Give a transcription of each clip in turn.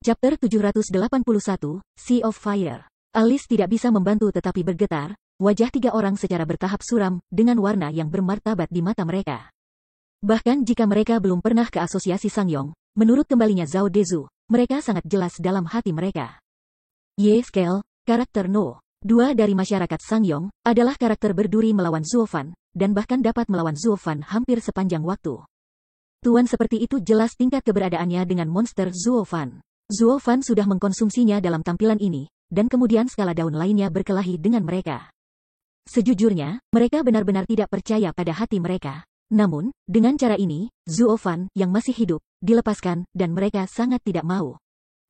Chapter 781, Sea of Fire. Alice tidak bisa membantu tetapi bergetar, wajah tiga orang secara bertahap suram, dengan warna yang bermartabat di mata mereka. Bahkan jika mereka belum pernah ke asosiasi Sangyong, menurut kembalinya Zhao Dezu, mereka sangat jelas dalam hati mereka. Ye Scale, karakter No. 2 dari masyarakat Sangyong, adalah karakter berduri melawan Zuo Fan, dan bahkan dapat melawan Zuo Fan hampir sepanjang waktu. Tuan seperti itu jelas tingkat keberadaannya dengan monster Zuo Fan. Zuo Fan sudah mengkonsumsinya dalam tampilan ini, dan kemudian skala daun lainnya berkelahi dengan mereka. Sejujurnya, mereka benar-benar tidak percaya pada hati mereka. Namun, dengan cara ini, Zuo Fan yang masih hidup, dilepaskan, dan mereka sangat tidak mau.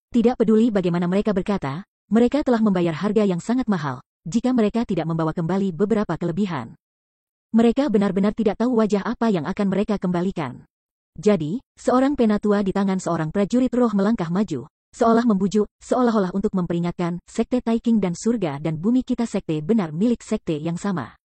Tidak peduli bagaimana mereka berkata, mereka telah membayar harga yang sangat mahal, jika mereka tidak membawa kembali beberapa kelebihan. Mereka benar-benar tidak tahu wajah apa yang akan mereka kembalikan. Jadi, seorang penatua di tangan seorang prajurit roh melangkah maju, seolah membujuk, seolah-olah untuk memperingatkan, sekte Taiking dan surga dan bumi kita sekte benar milik sekte yang sama.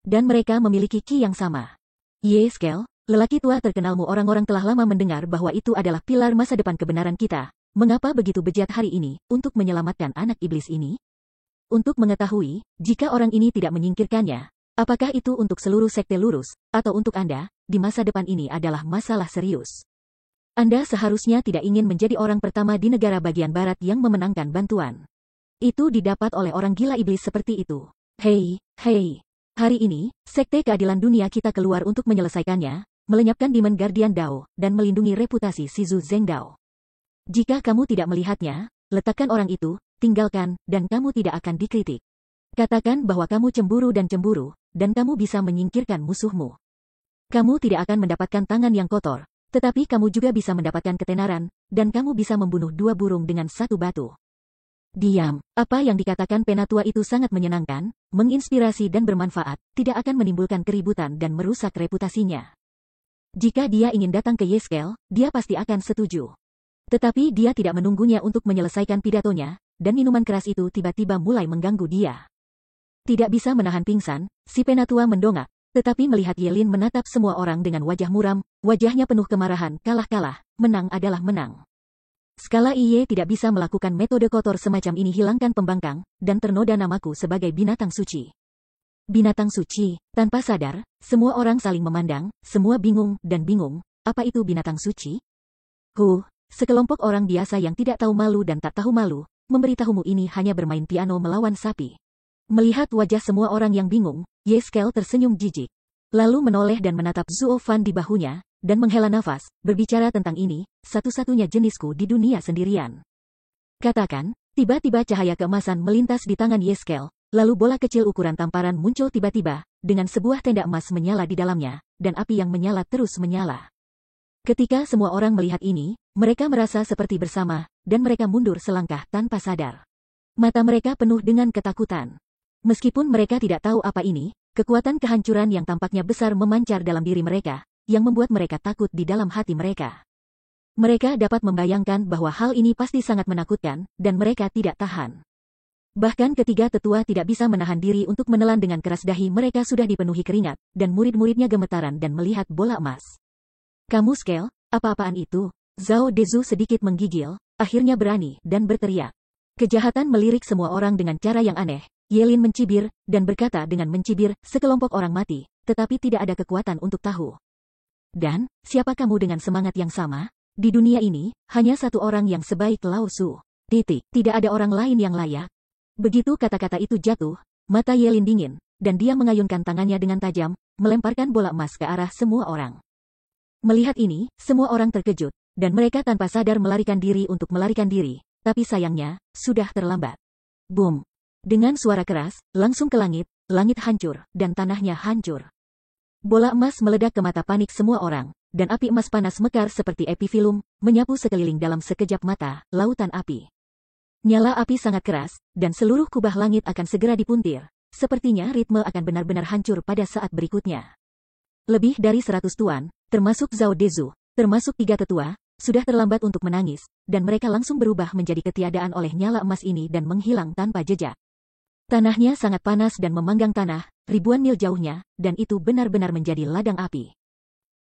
Dan mereka memiliki ki yang sama. Ye Scale, lelaki tua terkenalmu, orang-orang telah lama mendengar bahwa itu adalah pilar masa depan kebenaran kita. Mengapa begitu bejat hari ini, untuk menyelamatkan anak iblis ini? Untuk mengetahui, jika orang ini tidak menyingkirkannya, apakah itu untuk seluruh sekte lurus, atau untuk Anda, di masa depan ini adalah masalah serius. Anda seharusnya tidak ingin menjadi orang pertama di negara bagian barat yang memenangkan bantuan. Itu didapat oleh orang gila iblis seperti itu. Hei. Hari ini, sekte keadilan dunia kita keluar untuk menyelesaikannya, melenyapkan Demon Guardian Dao, dan melindungi reputasi Shizu Zheng Dao. Jika kamu tidak melihatnya, letakkan orang itu, tinggalkan, dan kamu tidak akan dikritik. Katakan bahwa kamu cemburu, dan kamu bisa menyingkirkan musuhmu. Kamu tidak akan mendapatkan tangan yang kotor, tetapi kamu juga bisa mendapatkan ketenaran, dan kamu bisa membunuh dua burung dengan satu batu. Diam, apa yang dikatakan penatua itu sangat menyenangkan, menginspirasi dan bermanfaat, tidak akan menimbulkan keributan dan merusak reputasinya. Jika dia ingin datang ke Ye Scale, dia pasti akan setuju. Tetapi dia tidak menunggunya untuk menyelesaikan pidatonya, dan minuman keras itu tiba-tiba mulai mengganggu dia. Tidak bisa menahan pingsan, si penatua mendongak, tetapi melihat Yelin menatap semua orang dengan wajah muram, wajahnya penuh kemarahan, kalah, menang adalah menang. Skala IE tidak bisa melakukan metode kotor semacam ini, hilangkan pembangkang, dan ternoda namaku sebagai binatang suci. Binatang suci, tanpa sadar, semua orang saling memandang, semua bingung, apa itu binatang suci? Sekelompok orang biasa yang tidak tahu malu dan tak tahu malu, memberitahumu ini hanya bermain piano melawan sapi. Melihat wajah semua orang yang bingung, Ye Scale tersenyum jijik. Lalu menoleh dan menatap Zuo Fan di bahunya, dan menghela nafas, berbicara tentang ini, satu-satunya jenisku di dunia sendirian. Katakan, tiba-tiba cahaya keemasan melintas di tangan Ye Scale, lalu bola kecil ukuran tamparan muncul tiba-tiba, dengan sebuah tenda emas menyala di dalamnya, dan api yang menyala terus menyala. Ketika semua orang melihat ini, mereka merasa seperti bersama, dan mereka mundur selangkah tanpa sadar. Mata mereka penuh dengan ketakutan. Meskipun mereka tidak tahu apa ini, kekuatan kehancuran yang tampaknya besar memancar dalam diri mereka, yang membuat mereka takut di dalam hati mereka. Mereka dapat membayangkan bahwa hal ini pasti sangat menakutkan, dan mereka tidak tahan. Bahkan ketiga tetua tidak bisa menahan diri untuk menelan dengan keras, dahi mereka sudah dipenuhi keringat, dan murid-muridnya gemetaran dan melihat bola emas. Kamu Scale, apa-apaan itu? Zhao Dezu sedikit menggigil, akhirnya berani, dan berteriak. Kejahatan melirik semua orang dengan cara yang aneh. Yelin mencibir, dan berkata dengan mencibir, sekelompok orang mati, tetapi tidak ada kekuatan untuk tahu. Dan, siapa kamu dengan semangat yang sama? Di dunia ini, hanya satu orang yang sebaik Lao Su. Tidak ada orang lain yang layak. Begitu kata-kata itu jatuh, mata Yelin dingin, dan dia mengayunkan tangannya dengan tajam, melemparkan bola emas ke arah semua orang. Melihat ini, semua orang terkejut, dan mereka tanpa sadar melarikan diri untuk melarikan diri, tapi sayangnya, sudah terlambat. Boom! Dengan suara keras, langsung ke langit hancur, dan tanahnya hancur. Bola emas meledak ke mata panik semua orang, dan api emas panas mekar seperti epifilum, menyapu sekeliling dalam sekejap mata, lautan api. Nyala api sangat keras, dan seluruh kubah langit akan segera dipuntir. Sepertinya ritme akan benar-benar hancur pada saat berikutnya. Lebih dari 100 tuan, termasuk Zhao Dezu, termasuk 3 tetua, sudah terlambat untuk menangis, dan mereka langsung berubah menjadi ketiadaan oleh nyala emas ini dan menghilang tanpa jejak. Tanahnya sangat panas dan memanggang tanah, ribuan mil jauhnya, dan itu benar-benar menjadi ladang api.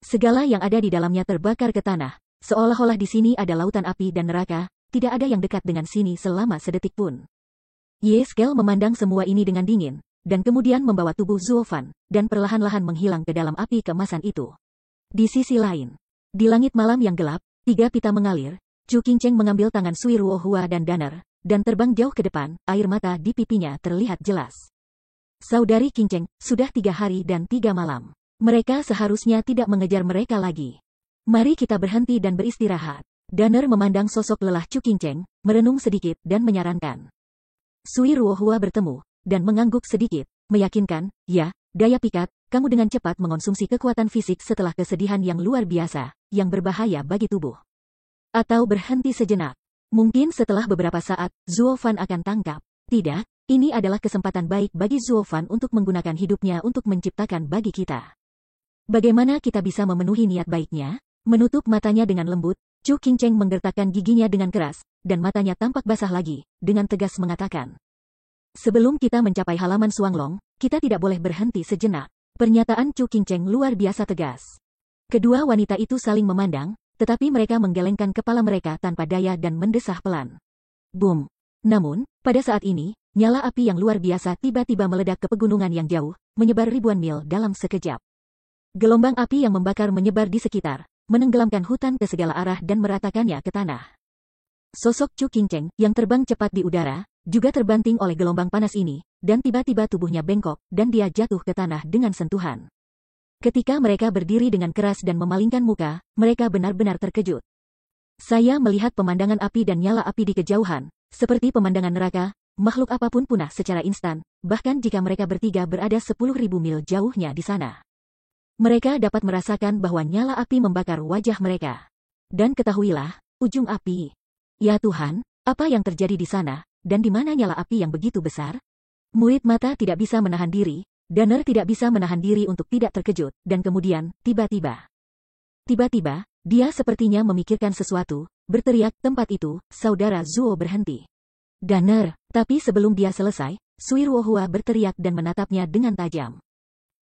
Segala yang ada di dalamnya terbakar ke tanah, seolah-olah di sini ada lautan api dan neraka, tidak ada yang dekat dengan sini selama sedetik pun. Ye Skel memandang semua ini dengan dingin, dan kemudian membawa tubuh Zuo Fan, dan perlahan-lahan menghilang ke dalam api keemasan itu. Di sisi lain, di langit malam yang gelap, 3 pita mengalir, Chu Qingcheng mengambil tangan Sui Ruohua dan Danner, dan terbang jauh ke depan, air mata di pipinya terlihat jelas. Saudari Qingcheng, sudah 3 hari dan 3 malam. Mereka seharusnya tidak mengejar mereka lagi. Mari kita berhenti dan beristirahat. Danner memandang sosok lelah Chu Qingcheng, merenung sedikit dan menyarankan. Sui Ruohua bertemu, dan mengangguk sedikit, meyakinkan, ya, daya pikat, kamu dengan cepat mengonsumsi kekuatan fisik setelah kesedihan yang luar biasa, yang berbahaya bagi tubuh. Atau berhenti sejenak. Mungkin setelah beberapa saat, Zuo Fan akan tangkap. Tidak, ini adalah kesempatan baik bagi Zuo Fan untuk menggunakan hidupnya untuk menciptakan bagi kita. Bagaimana kita bisa memenuhi niat baiknya? Menutup matanya dengan lembut, Chu Qingcheng menggertakkan giginya dengan keras, dan matanya tampak basah lagi, dengan tegas mengatakan. Sebelum kita mencapai halaman Suanglong, kita tidak boleh berhenti sejenak. Pernyataan Chu Qingcheng luar biasa tegas. Kedua wanita itu saling memandang, tetapi mereka menggelengkan kepala mereka tanpa daya dan mendesah pelan. Boom! Namun, pada saat ini, nyala api yang luar biasa tiba-tiba meledak ke pegunungan yang jauh, menyebar ribuan mil dalam sekejap. Gelombang api yang membakar menyebar di sekitar, menenggelamkan hutan ke segala arah dan meratakannya ke tanah. Sosok Chu Qingcheng, yang terbang cepat di udara, juga terbanting oleh gelombang panas ini, dan tiba-tiba tubuhnya bengkok, dan dia jatuh ke tanah dengan sentuhan. Ketika mereka berdiri dengan keras dan memalingkan muka, mereka benar-benar terkejut. Saya melihat pemandangan api dan nyala api di kejauhan, seperti pemandangan neraka, makhluk apapun punah secara instan, bahkan jika mereka bertiga berada 10.000 mil jauhnya di sana. Mereka dapat merasakan bahwa nyala api membakar wajah mereka. Dan ketahuilah, ujung api. Ya Tuhan, apa yang terjadi di sana, dan di mana nyala api yang begitu besar? Murid mata tidak bisa menahan diri, Danner tidak bisa menahan diri untuk tidak terkejut, dan kemudian, tiba-tiba, dia sepertinya memikirkan sesuatu, berteriak, tempat itu, saudara Zuo berhenti. Danner, tapi sebelum dia selesai, Sui Ruohua berteriak dan menatapnya dengan tajam.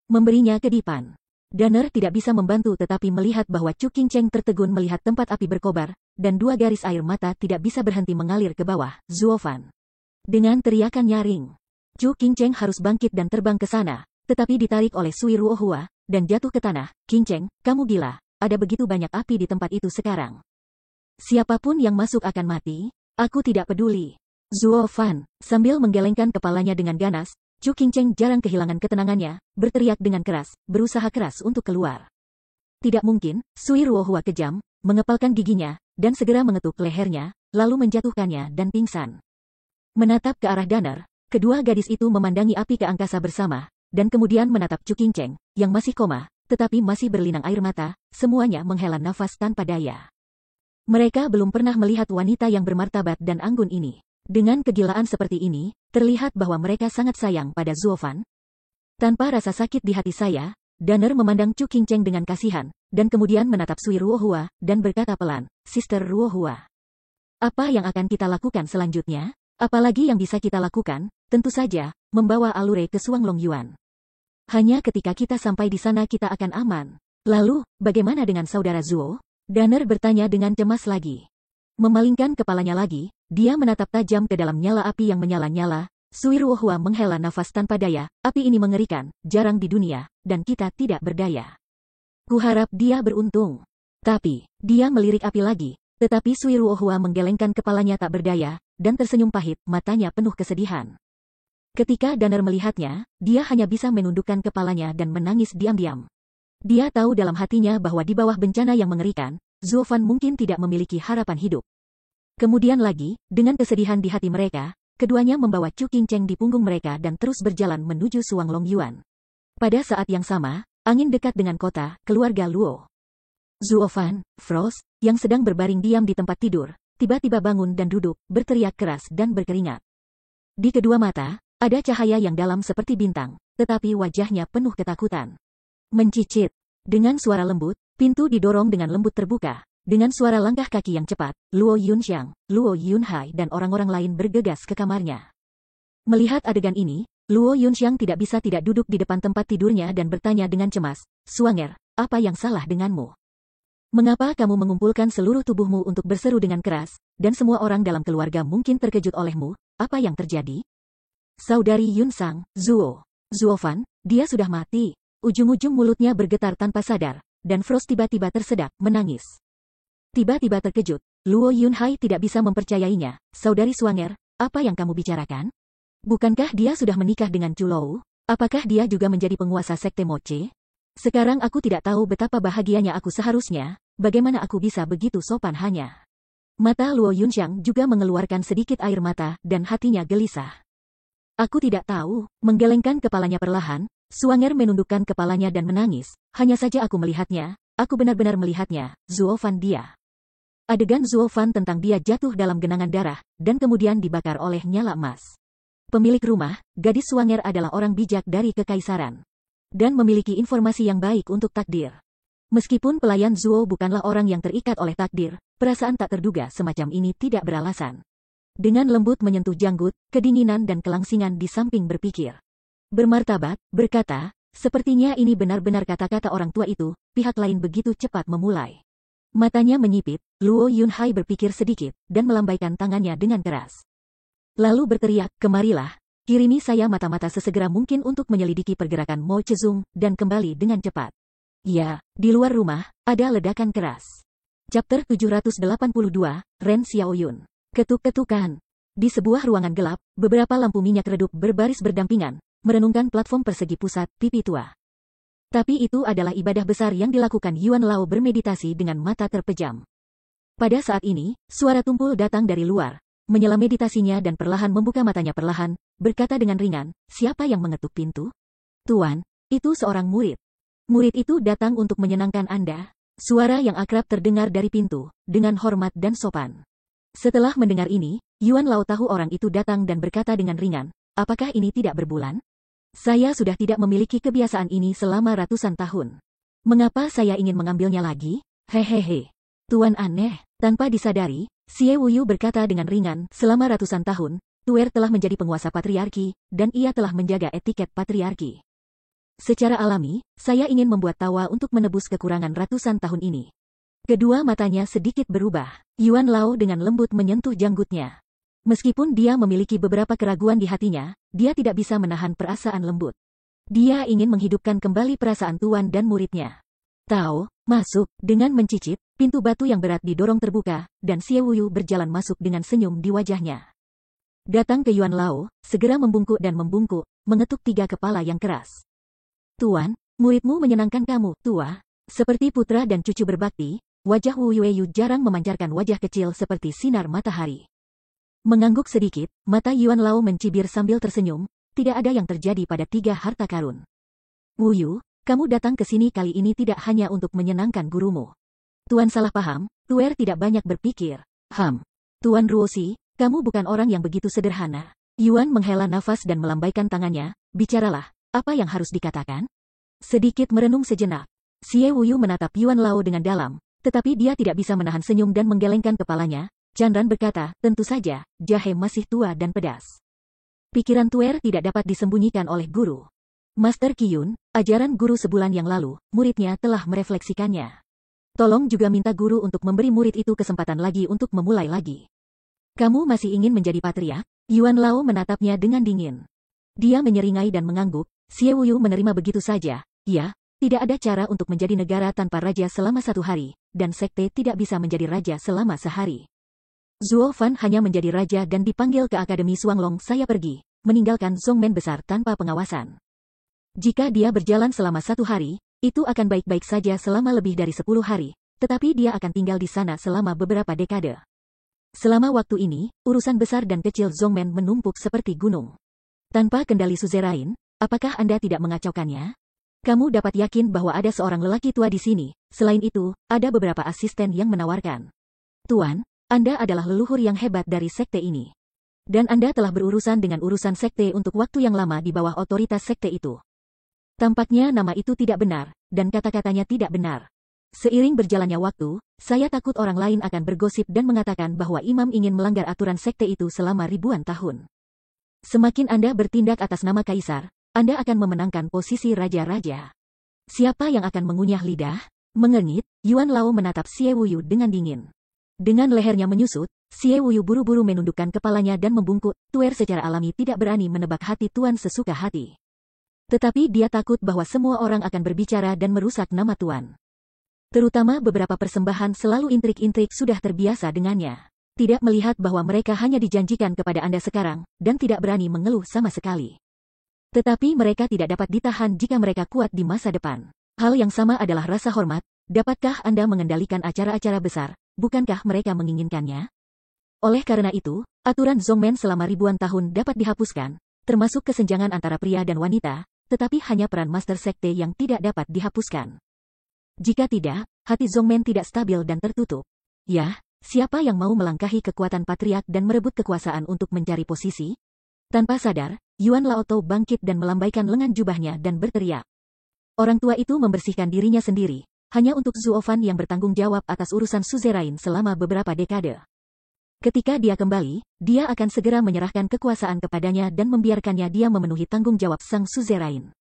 Memberinya kedipan. Danner tidak bisa membantu tetapi melihat bahwa Chu Qingcheng tertegun melihat tempat api berkobar, dan 2 garis air mata tidak bisa berhenti mengalir ke bawah, Zuo Fan. Dengan teriakan nyaring, Chu Qingcheng harus bangkit dan terbang ke sana, tetapi ditarik oleh Sui Ruohua, dan jatuh ke tanah. Qingcheng, kamu gila, ada begitu banyak api di tempat itu sekarang. Siapapun yang masuk akan mati, aku tidak peduli. Zuo Fan, sambil menggelengkan kepalanya dengan ganas, Chu Qingcheng jarang kehilangan ketenangannya, berteriak dengan keras, berusaha keras untuk keluar. Tidak mungkin, Sui Ruohua kejam, mengepalkan giginya, dan segera mengetuk lehernya, lalu menjatuhkannya dan pingsan. Menatap ke arah Danner, kedua gadis itu memandangi api ke angkasa bersama, dan kemudian menatap Chu Qingcheng, yang masih koma, tetapi masih berlinang air mata, semuanya menghela nafas tanpa daya. Mereka belum pernah melihat wanita yang bermartabat dan anggun ini. Dengan kegilaan seperti ini, terlihat bahwa mereka sangat sayang pada Zuo Fan. Tanpa rasa sakit di hati saya, Danner memandang Chu Qingcheng dengan kasihan, dan kemudian menatap Sui Ruohua, dan berkata pelan, Sister Ruohua. Apa yang akan kita lakukan selanjutnya? Apalagi yang bisa kita lakukan? Tentu saja, membawa Alure ke Suanglong Yuan. Hanya ketika kita sampai di sana kita akan aman. Lalu, bagaimana dengan saudara Zuo? Danner bertanya dengan cemas lagi. Memalingkan kepalanya lagi, dia menatap tajam ke dalam nyala api yang menyala-nyala. Sui Ruohua menghela nafas tanpa daya, api ini mengerikan, jarang di dunia, dan kita tidak berdaya. Kuharap dia beruntung. Tapi, dia melirik api lagi, tetapi Sui Ruohua menggelengkan kepalanya tak berdaya, dan tersenyum pahit, matanya penuh kesedihan. Ketika Danner melihatnya, dia hanya bisa menundukkan kepalanya dan menangis diam-diam. Dia tahu dalam hatinya bahwa di bawah bencana yang mengerikan, Zuo Fan mungkin tidak memiliki harapan hidup. Kemudian lagi, dengan kesedihan di hati mereka, keduanya membawa Chu Qingcheng di punggung mereka dan terus berjalan menuju Suanglong Yuan. Pada saat yang sama, angin dekat dengan kota, keluarga Luo. Zuo Fan, Frost, yang sedang berbaring diam di tempat tidur, tiba-tiba bangun dan duduk, berteriak keras dan berkeringat. Di kedua mata, ada cahaya yang dalam seperti bintang, tetapi wajahnya penuh ketakutan. Mencicit. Dengan suara lembut, pintu didorong dengan lembut terbuka. Dengan suara langkah kaki yang cepat, Luo Yunxiang, Luo Yunhai dan orang-orang lain bergegas ke kamarnya. Melihat adegan ini, Luo Yunxiang tidak bisa tidak duduk di depan tempat tidurnya dan bertanya dengan cemas, Suanger, apa yang salah denganmu? Mengapa kamu mengumpulkan seluruh tubuhmu untuk berseru dengan keras, dan semua orang dalam keluarga mungkin terkejut olehmu? Apa yang terjadi? Saudari Yun Sang, Zuo. Zuofan, dia sudah mati. Ujung-ujung mulutnya bergetar tanpa sadar, dan Frost tiba-tiba tersedak, menangis. Tiba-tiba terkejut, Luo Yunhai tidak bisa mempercayainya. Saudari Swanger, apa yang kamu bicarakan? Bukankah dia sudah menikah dengan Chulou? Apakah dia juga menjadi penguasa sekte Moche? Sekarang aku tidak tahu betapa bahagianya aku seharusnya. Bagaimana aku bisa begitu sopan hanya? Mata Luo Yunxiang juga mengeluarkan sedikit air mata dan hatinya gelisah. Aku tidak tahu, menggelengkan kepalanya perlahan, Swanger menundukkan kepalanya dan menangis. Hanya saja aku melihatnya, aku benar-benar melihatnya, Zuofan dia. Adegan Zuofan tentang dia jatuh dalam genangan darah, dan kemudian dibakar oleh nyala emas. Pemilik rumah, gadis Swanger adalah orang bijak dari kekaisaran. Dan memiliki informasi yang baik untuk takdir. Meskipun pelayan Zuo bukanlah orang yang terikat oleh takdir, perasaan tak terduga semacam ini tidak beralasan. Dengan lembut menyentuh janggut, kedinginan dan kelangsingan di samping berpikir. Bermartabat, berkata, sepertinya ini benar-benar kata-kata orang tua itu, pihak lain begitu cepat memulai. Matanya menyipit, Luo Yunhai berpikir sedikit, dan melambaikan tangannya dengan keras. Lalu berteriak, kemarilah, kirimi saya mata-mata sesegera mungkin untuk menyelidiki pergerakan Mo Chezung, dan kembali dengan cepat. Ya, di luar rumah, ada ledakan keras. Chapter 782, Ren Xiaoyun. Ketuk-ketukan. Di sebuah ruangan gelap, beberapa lampu minyak redup berbaris berdampingan, merenungkan platform persegi pusat, pipi tua. Tapi itu adalah ibadah besar yang dilakukan Yuan Lao bermeditasi dengan mata terpejam. Pada saat ini, suara tumpul datang dari luar, menyela meditasinya dan perlahan membuka matanya perlahan, berkata dengan ringan, siapa yang mengetuk pintu? Tuan, itu seorang murid. Murid itu datang untuk menyenangkan Anda. Suara yang akrab terdengar dari pintu, dengan hormat dan sopan. Setelah mendengar ini, Yuan Lao tahu orang itu datang dan berkata dengan ringan, apakah ini tidak berbulan? Saya sudah tidak memiliki kebiasaan ini selama ratusan tahun. Mengapa saya ingin mengambilnya lagi? Hehehe. Tuan aneh, tanpa disadari, Xie Wuyu berkata dengan ringan, selama ratusan tahun, Tuer telah menjadi penguasa patriarki, dan ia telah menjaga etiket patriarki. Secara alami, saya ingin membuat tawa untuk menebus kekurangan ratusan tahun ini. Kedua matanya sedikit berubah. Yuan Lao dengan lembut menyentuh janggutnya. Meskipun dia memiliki beberapa keraguan di hatinya, dia tidak bisa menahan perasaan lembut. Dia ingin menghidupkan kembali perasaan tuan dan muridnya. Tao, masuk, dengan mencicip, pintu batu yang berat didorong terbuka, dan Xie Wuyu berjalan masuk dengan senyum di wajahnya. Datang ke Yuan Lao, segera membungkuk dan membungkuk, mengetuk tiga kepala yang keras. Tuan, muridmu menyenangkan kamu, tua. Seperti putra dan cucu berbakti, wajah Wu Yueyu jarang memancarkan wajah kecil seperti sinar matahari. Mengangguk sedikit, mata Yuan Lao mencibir sambil tersenyum, tidak ada yang terjadi pada tiga harta karun. Wu Yu, kamu datang ke sini kali ini tidak hanya untuk menyenangkan gurumu. Tuan salah paham, Tuer tidak banyak berpikir. Tuan Ruosi, kamu bukan orang yang begitu sederhana. Yuan menghela nafas dan melambaikan tangannya, bicaralah. Apa yang harus dikatakan? Sedikit merenung sejenak. Xie Wuyu menatap Yuan Lao dengan dalam, tetapi dia tidak bisa menahan senyum dan menggelengkan kepalanya. Chandran berkata, tentu saja, jahe masih tua dan pedas. Pikiran Tuer tidak dapat disembunyikan oleh guru. Master Qiyun, ajaran guru sebulan yang lalu, muridnya telah merefleksikannya. Tolong juga minta guru untuk memberi murid itu kesempatan lagi untuk memulai lagi. Kamu masih ingin menjadi patriark? Yuan Lao menatapnya dengan dingin. Dia menyeringai dan mengangguk. Xie Wuyu menerima begitu saja. Ya, tidak ada cara untuk menjadi negara tanpa raja selama 1 hari, dan sekte tidak bisa menjadi raja selama sehari. Zuo Fan hanya menjadi raja dan dipanggil ke Akademi Suanglong. Saya pergi, meninggalkan Zongmen besar tanpa pengawasan. Jika dia berjalan selama 1 hari, itu akan baik-baik saja selama lebih dari 10 hari, tetapi dia akan tinggal di sana selama beberapa dekade. Selama waktu ini, urusan besar dan kecil Zongmen menumpuk seperti gunung. Tanpa kendali suzerain, apakah Anda tidak mengacaukannya? Kamu dapat yakin bahwa ada seorang lelaki tua di sini. Selain itu, ada beberapa asisten yang menawarkan. Tuan, Anda adalah leluhur yang hebat dari sekte ini. Dan Anda telah berurusan dengan urusan sekte untuk waktu yang lama di bawah otoritas sekte itu. Tampaknya nama itu tidak benar, dan kata-katanya tidak benar. Seiring berjalannya waktu, saya takut orang lain akan bergosip dan mengatakan bahwa imam ingin melanggar aturan sekte itu selama ribuan tahun. Semakin Anda bertindak atas nama kaisar, Anda akan memenangkan posisi raja-raja. Siapa yang akan mengunyah lidah? Mengengit, Yuan Lao menatap Xie Wuyu dengan dingin. Dengan lehernya menyusut, Xie Wuyu buru-buru menundukkan kepalanya dan membungkuk. Tuer secara alami tidak berani menebak hati Tuan sesuka hati. Tetapi dia takut bahwa semua orang akan berbicara dan merusak nama Tuan. Terutama beberapa persembahan selalu intrik-intrik sudah terbiasa dengannya. Tidak melihat bahwa mereka hanya dijanjikan kepada Anda sekarang, dan tidak berani mengeluh sama sekali. Tetapi mereka tidak dapat ditahan jika mereka kuat di masa depan. Hal yang sama adalah rasa hormat. Dapatkah Anda mengendalikan acara-acara besar? Bukankah mereka menginginkannya? Oleh karena itu, aturan Zongmen selama ribuan tahun dapat dihapuskan, termasuk kesenjangan antara pria dan wanita, tetapi hanya peran master sekte yang tidak dapat dihapuskan. Jika tidak, hati Zongmen tidak stabil dan tertutup. Ya, siapa yang mau melangkahi kekuatan patriark dan merebut kekuasaan untuk mencari posisi? Tanpa sadar, Yuan Laotou bangkit dan melambaikan lengan jubahnya dan berteriak. Orang tua itu membersihkan dirinya sendiri, hanya untuk Zuofan yang bertanggung jawab atas urusan suzerain selama beberapa dekade. Ketika dia kembali, dia akan segera menyerahkan kekuasaan kepadanya dan membiarkannya dia memenuhi tanggung jawab sang suzerain.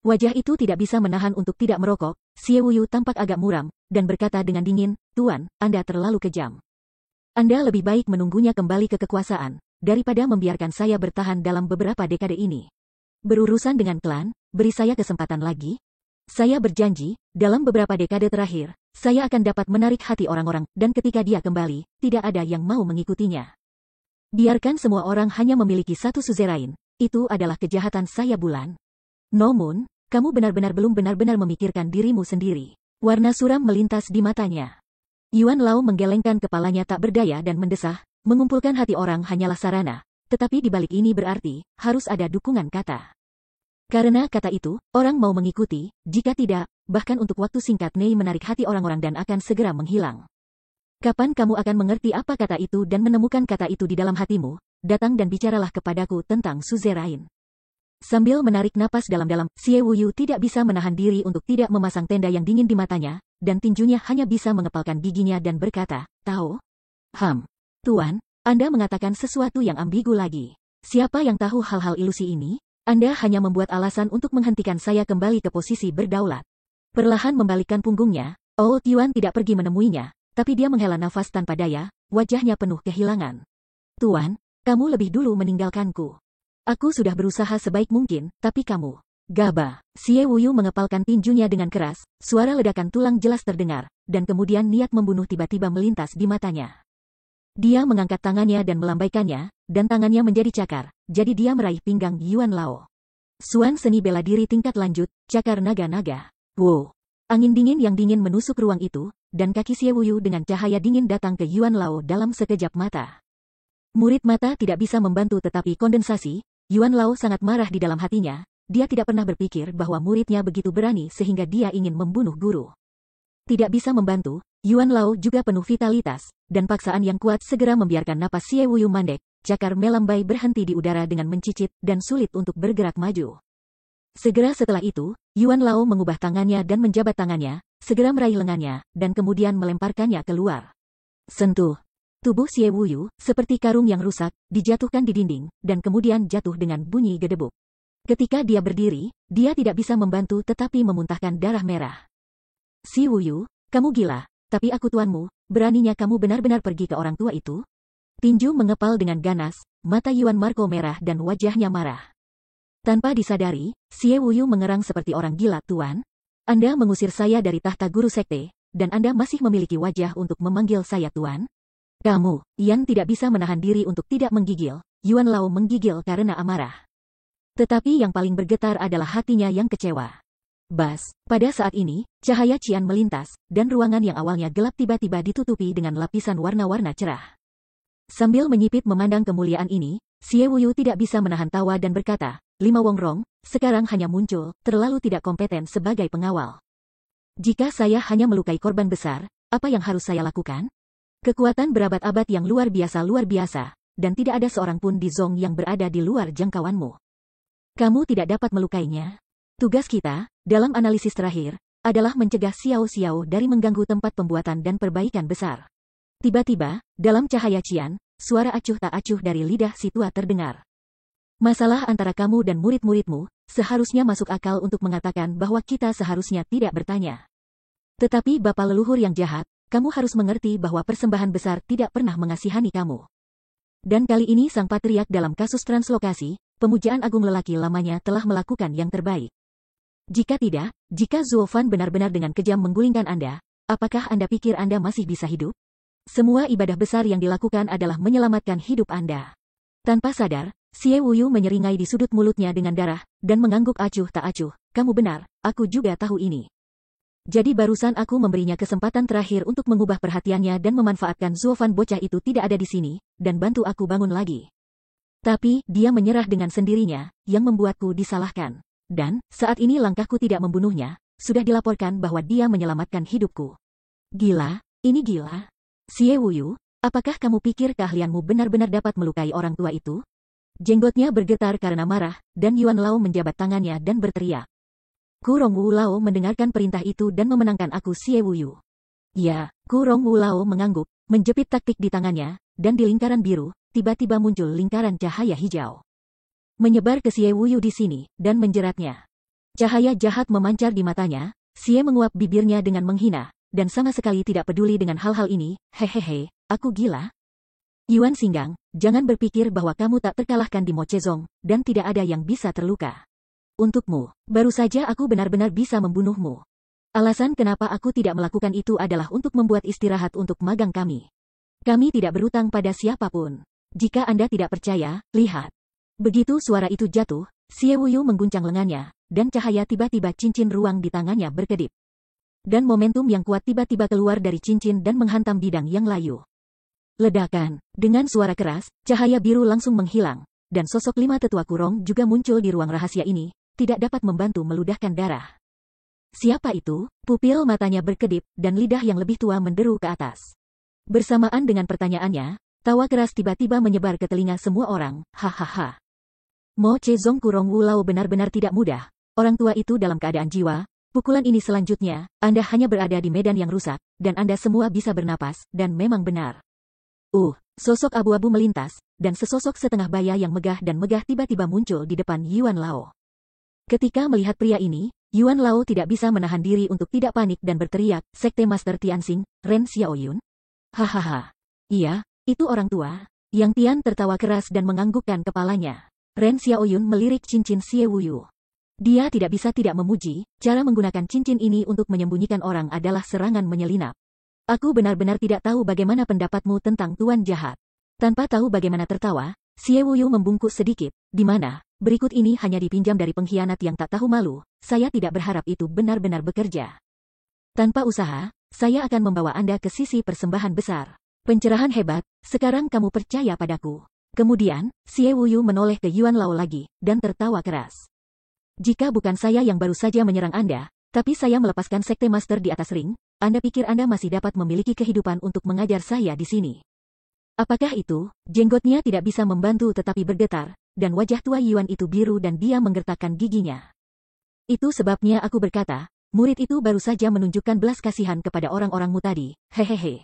Wajah itu tidak bisa menahan untuk tidak merokok. Xie Wuyu tampak agak muram, dan berkata dengan dingin, "Tuan, Anda terlalu kejam. Anda lebih baik menunggunya kembali ke kekuasaan, daripada membiarkan saya bertahan dalam beberapa dekade ini. Berurusan dengan klan, beri saya kesempatan lagi. Saya berjanji, dalam beberapa dekade terakhir, saya akan dapat menarik hati orang-orang, dan ketika dia kembali, tidak ada yang mau mengikutinya. Biarkan semua orang hanya memiliki satu suzerain, itu adalah kejahatan saya bulan. Nomun, kamu benar-benar belum benar-benar memikirkan dirimu sendiri." Warna suram melintas di matanya. Yuan Lao menggelengkan kepalanya tak berdaya dan mendesah, mengumpulkan hati orang hanyalah sarana, tetapi di balik ini berarti, harus ada dukungan kata. Karena kata itu, orang mau mengikuti, jika tidak, bahkan untuk waktu singkat Nei menarik hati orang-orang dan akan segera menghilang. Kapan kamu akan mengerti apa kata itu dan menemukan kata itu di dalam hatimu? Datang dan bicaralah kepadaku tentang suzerain. Sambil menarik napas dalam-dalam, Xie Wuyu tidak bisa menahan diri untuk tidak memasang tenda yang dingin di matanya, dan tinjunya hanya bisa mengepalkan giginya dan berkata, "Tahu? Tuan, Anda mengatakan sesuatu yang ambigu lagi. Siapa yang tahu hal-hal ilusi ini? Anda hanya membuat alasan untuk menghentikan saya kembali ke posisi berdaulat." Perlahan membalikkan punggungnya, Old Yuan tidak pergi menemuinya, tapi dia menghela nafas tanpa daya, wajahnya penuh kehilangan. "Tuan, kamu lebih dulu meninggalkanku. Aku sudah berusaha sebaik mungkin, tapi kamu..." Gaba. Xie Wuyu mengepalkan tinjunya dengan keras, suara ledakan tulang jelas terdengar, dan kemudian niat membunuh tiba-tiba melintas di matanya. Dia mengangkat tangannya dan melambaikannya, dan tangannya menjadi cakar, jadi dia meraih pinggang Yuan Lao. Suan seni bela diri tingkat lanjut, cakar naga-naga. Wow! Angin dingin yang dingin menusuk ruang itu, dan kaki Xie Wuyu dengan cahaya dingin datang ke Yuan Lao dalam sekejap mata. Murid mata tidak bisa membantu tetapi kondensasi. Yuan Lao sangat marah di dalam hatinya, dia tidak pernah berpikir bahwa muridnya begitu berani sehingga dia ingin membunuh guru. Tidak bisa membantu, Yuan Lao juga penuh vitalitas, dan paksaan yang kuat segera membiarkan napas Xie Wuyu mandek, cakar melambai berhenti di udara dengan mencicit dan sulit untuk bergerak maju. Segera setelah itu, Yuan Lao mengubah tangannya dan menjabat tangannya, segera meraih lengannya, dan kemudian melemparkannya keluar. Sentuh. Tubuh Xie Wuyu, seperti karung yang rusak, dijatuhkan di dinding, dan kemudian jatuh dengan bunyi gedebuk. Ketika dia berdiri, dia tidak bisa membantu tetapi memuntahkan darah merah. "Xie Wuyu, kamu gila, tapi aku tuanmu, beraninya kamu benar-benar pergi ke orang tua itu?" Tinju mengepal dengan ganas, mata Yuan Marco merah dan wajahnya marah. Tanpa disadari, Xie Wuyu mengerang seperti orang gila. "Tuan, Anda mengusir saya dari tahta guru sekte, dan Anda masih memiliki wajah untuk memanggil saya tuan?" "Kamu..." Yan tidak bisa menahan diri untuk tidak menggigil. Yuan Lao menggigil karena amarah. Tetapi yang paling bergetar adalah hatinya yang kecewa. Bas, pada saat ini, cahaya cian melintas, dan ruangan yang awalnya gelap tiba-tiba ditutupi dengan lapisan warna-warna cerah. Sambil menyipit memandang kemuliaan ini, Xie Wuyu tidak bisa menahan tawa dan berkata, "Lima Wong Rong, sekarang hanya muncul, terlalu tidak kompeten sebagai pengawal. Jika saya hanya melukai korban besar, apa yang harus saya lakukan? Kekuatan berabad-abad yang luar biasa, dan tidak ada seorang pun di Zong yang berada di luar jangkauanmu. Kamu tidak dapat melukainya. Tugas kita, dalam analisis terakhir, adalah mencegah Xiao Xiao dari mengganggu tempat pembuatan dan perbaikan besar." Tiba-tiba, dalam cahaya cian, suara acuh tak acuh dari lidah si tua terdengar. "Masalah antara kamu dan murid-muridmu, seharusnya masuk akal untuk mengatakan bahwa kita seharusnya tidak bertanya. Tetapi Bapak leluhur yang jahat, kamu harus mengerti bahwa persembahan besar tidak pernah mengasihani kamu. Dan kali ini sang patriark dalam kasus translokasi, pemujaan agung lelaki lamanya telah melakukan yang terbaik. Jika tidak, jika Zuofan benar-benar dengan kejam menggulingkan Anda, apakah Anda pikir Anda masih bisa hidup? Semua ibadah besar yang dilakukan adalah menyelamatkan hidup Anda. Tanpa sadar, Xie Wuyu menyeringai di sudut mulutnya dengan darah, dan mengangguk acuh tak acuh. Kamu benar, aku juga tahu ini. Jadi barusan aku memberinya kesempatan terakhir untuk mengubah perhatiannya dan memanfaatkan Zuofan bocah itu tidak ada di sini, dan bantu aku bangun lagi. Tapi, dia menyerah dengan sendirinya, yang membuatku disalahkan. Dan, saat ini langkahku tidak membunuhnya, sudah dilaporkan bahwa dia menyelamatkan hidupku. Gila, ini gila. Xie Wuyu, apakah kamu pikir keahlianmu benar-benar dapat melukai orang tua itu? Jenggotnya bergetar karena marah, dan Yuan Lao menjabat tangannya dan berteriak. Kurong Wu Lao mendengarkan perintah itu dan memenangkan aku Xie Wuyu. Ya, Kurong Wu Lao mengangguk, menjepit taktik di tangannya, dan di lingkaran biru, tiba-tiba muncul lingkaran cahaya hijau. Menyebar ke Xie Wuyu di sini, dan menjeratnya. Cahaya jahat memancar di matanya, Xie menguap bibirnya dengan menghina, dan sama sekali tidak peduli dengan hal-hal ini, hehehe, aku gila? Yuan Xinggang, jangan berpikir bahwa kamu tak terkalahkan di Mo Chezong, dan tidak ada yang bisa terluka. Untukmu, baru saja aku benar-benar bisa membunuhmu. Alasan kenapa aku tidak melakukan itu adalah untuk membuat istirahat untuk magang kami. Kami tidak berutang pada siapapun. Jika Anda tidak percaya, lihat. Begitu suara itu jatuh, Xie Wuyu mengguncang lengannya, dan cahaya tiba-tiba cincin ruang di tangannya berkedip. Dan momentum yang kuat tiba-tiba keluar dari cincin dan menghantam bidang yang layu. Ledakan, dengan suara keras, cahaya biru langsung menghilang, dan sosok 5 tetua kurong juga muncul di ruang rahasia ini, tidak dapat membantu meludahkan darah. Siapa itu? Pupil matanya berkedip, dan lidah yang lebih tua menderu ke atas. Bersamaan dengan pertanyaannya, tawa keras tiba-tiba menyebar ke telinga semua orang, hahaha. Mo Chezong Kurong Wu Lao benar-benar tidak mudah, orang tua itu dalam keadaan jiwa, pukulan ini selanjutnya, Anda hanya berada di medan yang rusak, dan Anda semua bisa bernapas, dan memang benar. Sosok abu-abu melintas, dan sesosok setengah baya yang megah dan megah tiba-tiba muncul di depan Yuan Lao. Ketika melihat pria ini, Yuan Lao tidak bisa menahan diri untuk tidak panik dan berteriak, Sekte Master Tianxing, Ren Xiaoyun? Hahaha. Iya, itu orang tua. Yang Tian tertawa keras dan menganggukkan kepalanya. Ren Xiaoyun melirik cincin Xie Wuyu. Dia tidak bisa tidak memuji, cara menggunakan cincin ini untuk menyembunyikan orang adalah serangan menyelinap. Aku benar-benar tidak tahu bagaimana pendapatmu tentang Tuan Jahat. Tanpa tahu bagaimana tertawa, Xie Wuyu membungkuk sedikit, di mana, berikut ini hanya dipinjam dari pengkhianat yang tak tahu malu, saya tidak berharap itu benar-benar bekerja. Tanpa usaha, saya akan membawa Anda ke sisi persembahan besar. Pencerahan hebat, sekarang kamu percaya padaku. Kemudian, Xie Wuyu menoleh ke Yuan Lao lagi, dan tertawa keras. Jika bukan saya yang baru saja menyerang Anda, tapi saya melepaskan Sekte Master di atas ring, Anda pikir Anda masih dapat memiliki kehidupan untuk mengajar saya di sini? Apakah itu? Jenggotnya tidak bisa membantu tetapi bergetar, dan wajah tua Yuan itu biru dan dia menggertakkan giginya. Itu sebabnya aku berkata, murid itu baru saja menunjukkan belas kasihan kepada orang-orangmu tadi, hehehe.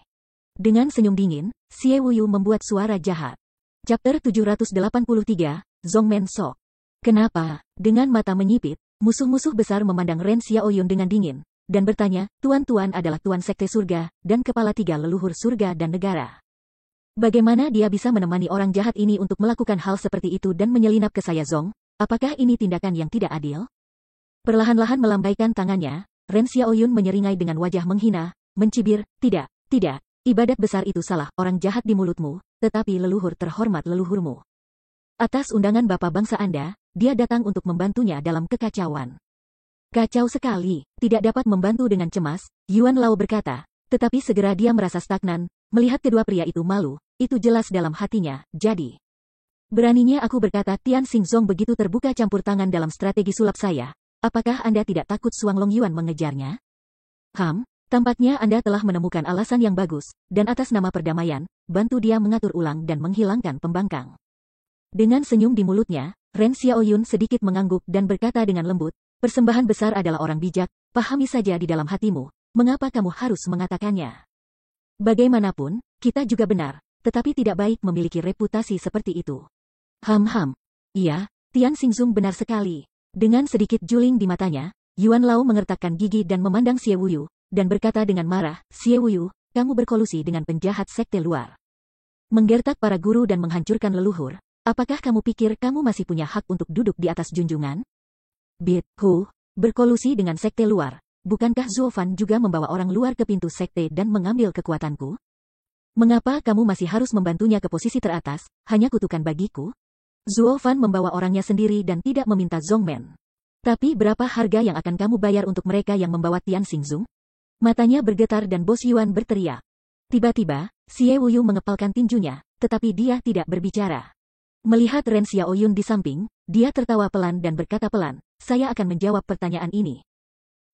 Dengan senyum dingin, Xie Wuyu membuat suara jahat. Chapter 783, Zongmen Sok. Kenapa? Dengan mata menyipit, musuh-musuh besar memandang Ren Xiaoyun dengan dingin, dan bertanya, Tuan-tuan adalah Tuan Sekte Surga, dan kepala 3 leluhur surga dan negara. Bagaimana dia bisa menemani orang jahat ini untuk melakukan hal seperti itu dan menyelinap ke saya Zong? Apakah ini tindakan yang tidak adil? Perlahan-lahan melambaikan tangannya, Ren Xiaoyun menyeringai dengan wajah menghina, mencibir, tidak, ibadat besar itu salah orang jahat di mulutmu, tetapi leluhur terhormat leluhurmu. Atas undangan Bapak bangsa Anda, dia datang untuk membantunya dalam kekacauan. Kacau sekali, tidak dapat membantu dengan cemas, Yuan Lao berkata, tetapi segera dia merasa stagnan, melihat kedua pria itu malu, itu jelas dalam hatinya, jadi. Beraninya aku berkata Tian Xingzong begitu terbuka campur tangan dalam strategi sulap saya, apakah Anda tidak takut Suang Long Yuan mengejarnya? Tampaknya Anda telah menemukan alasan yang bagus, dan atas nama perdamaian, bantu dia mengatur ulang dan menghilangkan pembangkang. Dengan senyum di mulutnya, Ren Xiaoyun sedikit mengangguk dan berkata dengan lembut, persembahan besar adalah orang bijak, pahami saja di dalam hatimu, mengapa kamu harus mengatakannya? Bagaimanapun, kita juga benar, tetapi tidak baik memiliki reputasi seperti itu. Iya, Tian Xingzong benar sekali. Dengan sedikit juling di matanya, Yuan Lao mengertakkan gigi dan memandang Xie Wuyu, dan berkata dengan marah, "Xie Wuyu, kamu berkolusi dengan penjahat sekte luar. Menggertak para guru dan menghancurkan leluhur. Apakah kamu pikir kamu masih punya hak untuk duduk di atas junjungan? Bit Hu, berkolusi dengan sekte luar. Bukankah Zuo Fan juga membawa orang luar ke pintu sekte dan mengambil kekuatanku? Mengapa kamu masih harus membantunya ke posisi teratas, hanya kutukan bagiku? Zuo Fan membawa orangnya sendiri dan tidak meminta Zongmen. Tapi berapa harga yang akan kamu bayar untuk mereka yang membawa Tian Xingzong?" Matanya bergetar dan Bos Yuan berteriak. Tiba-tiba, Xie Wuyu mengepalkan tinjunya, tetapi dia tidak berbicara. Melihat Ren Xiaoyun di samping, dia tertawa pelan dan berkata pelan, "Saya akan menjawab pertanyaan ini.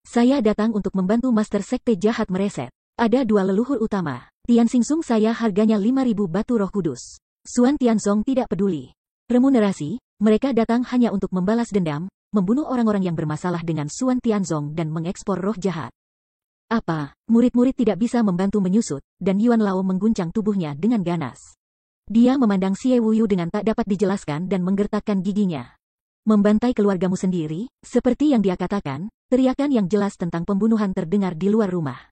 Saya datang untuk membantu Master Sekte Jahat Mereset. Ada dua leluhur utama. Tian Xingzong saya harganya 5.000 batu roh kudus. Suan Tianzong tidak peduli. Remunerasi, mereka datang hanya untuk membalas dendam, membunuh orang-orang yang bermasalah dengan Suan Tianzong dan mengekspor roh jahat." Apa, murid-murid tidak bisa membantu menyusut, dan Yuan Lao mengguncang tubuhnya dengan ganas. Dia memandang Xie Wuyu dengan tak dapat dijelaskan dan menggertakkan giginya. "Membantai keluargamu sendiri?" Seperti yang dia katakan, teriakan yang jelas tentang pembunuhan terdengar di luar rumah.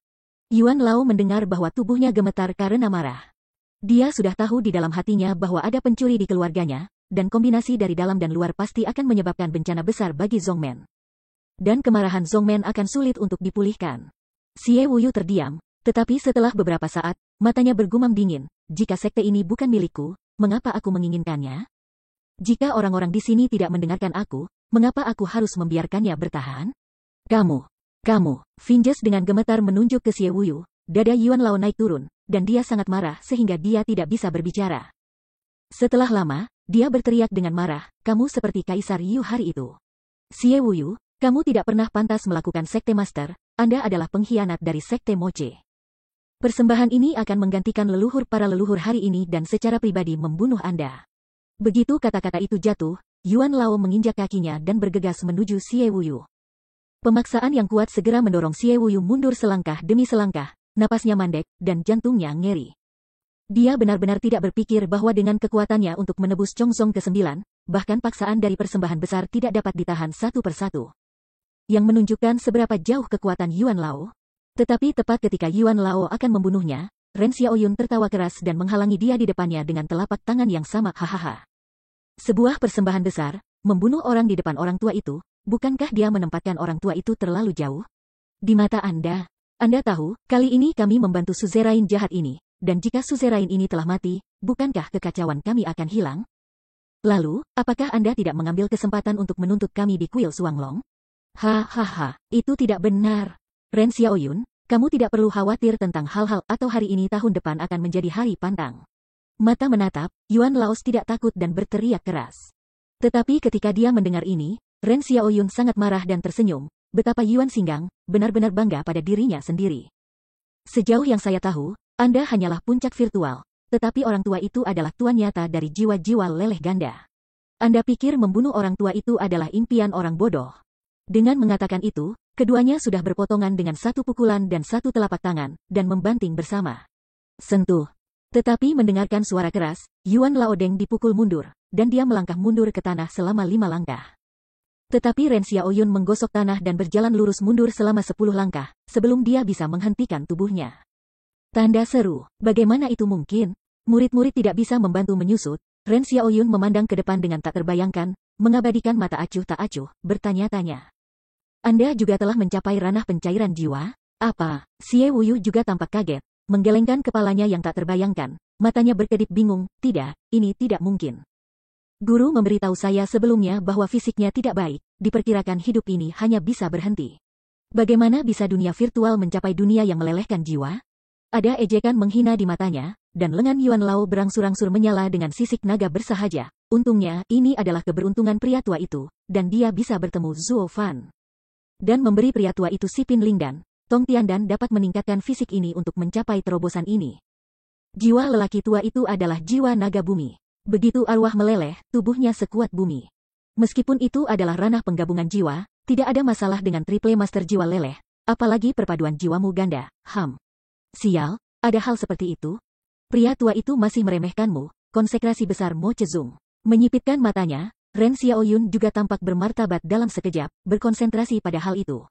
Yuan Lao mendengar bahwa tubuhnya gemetar karena marah. Dia sudah tahu di dalam hatinya bahwa ada pencuri di keluarganya, dan kombinasi dari dalam dan luar pasti akan menyebabkan bencana besar bagi Zongmen. Dan kemarahan Zongmen akan sulit untuk dipulihkan. Xie Wuyu terdiam, tetapi setelah beberapa saat, matanya bergumam dingin, "Jika sekte ini bukan milikku, mengapa aku menginginkannya? Jika orang-orang di sini tidak mendengarkan aku, mengapa aku harus membiarkannya bertahan?" Kamu, Finjes dengan gemetar menunjuk ke Xie Wuyu, dada Yuan Lao naik turun, dan dia sangat marah sehingga dia tidak bisa berbicara. Setelah lama, dia berteriak dengan marah, "Kamu seperti Kaisar Yu hari itu. Xie Wuyu, kamu tidak pernah pantas melakukan sekte master, Anda adalah pengkhianat dari sekte Moche. Persembahan ini akan menggantikan leluhur para leluhur hari ini dan secara pribadi membunuh Anda." Begitu kata-kata itu jatuh, Yuan Lao menginjak kakinya dan bergegas menuju Xie Wuyu. Pemaksaan yang kuat segera mendorong Xie Wuyu mundur selangkah demi selangkah, napasnya mandek, dan jantungnya ngeri. Dia benar-benar tidak berpikir bahwa dengan kekuatannya untuk menebus Chongzong ke-9, bahkan paksaan dari persembahan besar tidak dapat ditahan satu persatu. Yang menunjukkan seberapa jauh kekuatan Yuan Lao. Tetapi tepat ketika Yuan Lao akan membunuhnya, Ren Xiaoyun tertawa keras dan menghalangi dia di depannya dengan telapak tangan yang sama. "Hahaha. Sebuah persembahan besar, membunuh orang di depan orang tua itu, bukankah dia menempatkan orang tua itu terlalu jauh? Di mata Anda tahu, kali ini kami membantu suzerain jahat ini, dan jika suzerain ini telah mati, bukankah kekacauan kami akan hilang? Lalu, apakah Anda tidak mengambil kesempatan untuk menuntut kami di kuil Suanglong?" "Hahaha, itu tidak benar. Ren Xiaoyun, kamu tidak perlu khawatir tentang hal-hal atau hari ini tahun depan akan menjadi hari pantang." Mata menatap, Yuan Laos tidak takut dan berteriak keras. Tetapi ketika dia mendengar ini, Ren Xiaoyun sangat marah dan tersenyum, betapa Yuan Xinggang benar-benar bangga pada dirinya sendiri. "Sejauh yang saya tahu, Anda hanyalah puncak virtual, tetapi orang tua itu adalah tuan nyata dari jiwa-jiwa leleh ganda. Anda pikir membunuh orang tua itu adalah impian orang bodoh?" Dengan mengatakan itu, keduanya sudah berpotongan dengan satu pukulan dan satu telapak tangan, dan membanting bersama. Sentuh. Tetapi mendengarkan suara keras, Yuan Laodeng dipukul mundur, dan dia melangkah mundur ke tanah selama 5 langkah. Tetapi Ren Xiaoyun menggosok tanah dan berjalan lurus mundur selama 10 langkah, sebelum dia bisa menghentikan tubuhnya. Tanda seru, bagaimana itu mungkin? Murid-murid tidak bisa membantu menyusut. Ren Xiaoyun memandang ke depan dengan tak terbayangkan, mengabadikan mata acuh tak acuh, bertanya-tanya. "Anda juga telah mencapai ranah pencairan jiwa?" "Apa?" Xie Wuyu juga tampak kaget, menggelengkan kepalanya yang tak terbayangkan, matanya berkedip bingung. "Tidak, ini tidak mungkin. Guru memberitahu saya sebelumnya bahwa fisiknya tidak baik, diperkirakan hidup ini hanya bisa berhenti. Bagaimana bisa dunia virtual mencapai dunia yang melelehkan jiwa?" Ada ejekan menghina di matanya, dan lengan Yuan Lao berangsur-angsur menyala dengan sisik naga bersahaja. Untungnya, ini adalah keberuntungan pria tua itu, dan dia bisa bertemu Zuo Fan. Dan memberi pria tua itu si Pin Ling dan Tong Tiandan dapat meningkatkan fisik ini untuk mencapai terobosan ini. Jiwa lelaki tua itu adalah jiwa naga bumi. Begitu arwah meleleh, tubuhnya sekuat bumi. Meskipun itu adalah ranah penggabungan jiwa, tidak ada masalah dengan triple master jiwa leleh, apalagi perpaduan jiwamu ganda. Sial, ada hal seperti itu? Pria tua itu masih meremehkanmu, konsekrasi besar Mo Chezung. Menyipitkan matanya, Ren Xiaoyun juga tampak bermartabat dalam sekejap, berkonsentrasi pada hal itu.